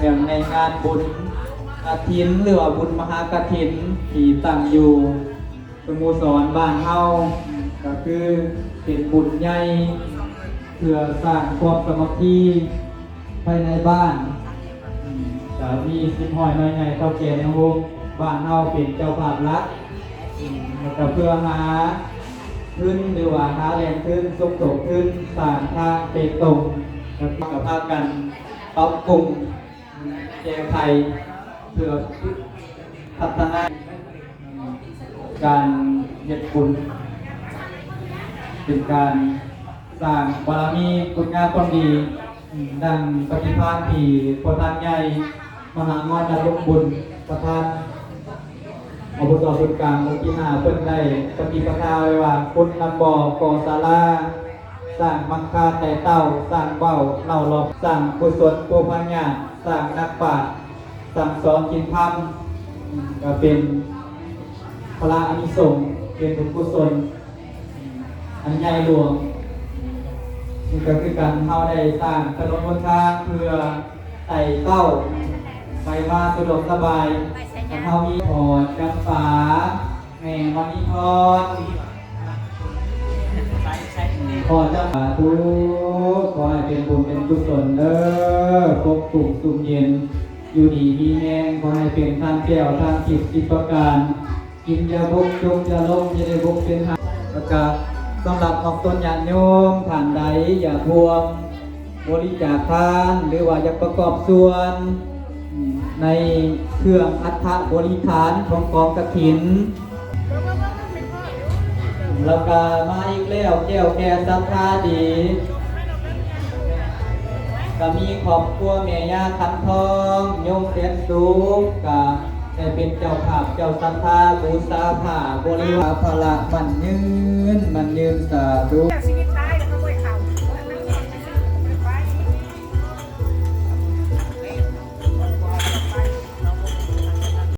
อย่างในงานบุญกฐินหรือว่าบุญมหากฐินที่ตั้งอยู่สโมสรบ้านเฮาก็คือเป็นบุญใหญ่เพื่อสร้างความสามัคคีภายในบ้านจะมีสิบห้อยน้อยใหญ่เท่าแก่ในวงบ้านเฮาเป็นเจ้าภาพรัฐแล้วก็เพื่อหาขึ้นหรือว่าหาแรงขึ้นสมทบขึ้นสร้างทางเปตงแล้วก็พากันปรับปรุงแก้ไขเพื่อพัฒนาการเฮ็ดบุญเป็นการสร้างบารมีคุณงามความดีดังปฏิภาณที่ประธานใหญ่มหางอนนรกบุญประธานอบตส่วนกลางมุกีหาเพิ่นได้ปฏิปทาไว้ว่าคุณนำบ่อก่อศาลาสร้างมังคาแต่เต้าสร้างเบ้าเล่ารอบสร้างกุศลปูพัญญาสร้างนักปราชญ์สั่งสอนกินธรรมก็เป็นพระอานิสงส์เป็นบุญกุศลอันใหญ่หลวงนี่ก็คือการเฮาได้สร้างถนนหนทางเพื่อไต่เต้าไปมาสะดวกสบายเฮามีพอจำปาแม่มณีพรขอเจ้าสาธุขอให้เป็นบุญเป็นกุศลเด้อปกปุกสุขเย็นอยู่ดีมีแรงขอให้เป็นทางแก้วทางจิตจิตประการกินยาบุกจงยาลมจะได้บุกเป็นทางประกาศสำหรับออกตนญาติโยมท่านใดอย่าทวงบริจาคทานหรือว่าอยากประกอบส่วนในเครื่องอัฐบริขารของกองกฐินแล้วก็มาอีกแล้วแก้วแก่ศรัทธาดีก็มีครอบครัวแม่ย่าคันทองโยมเสียนสูงก็ได้เป็นเจ้าภาพเจ้าศรัทธาบูชาผ้าบริวารพละมันยืนสาธุ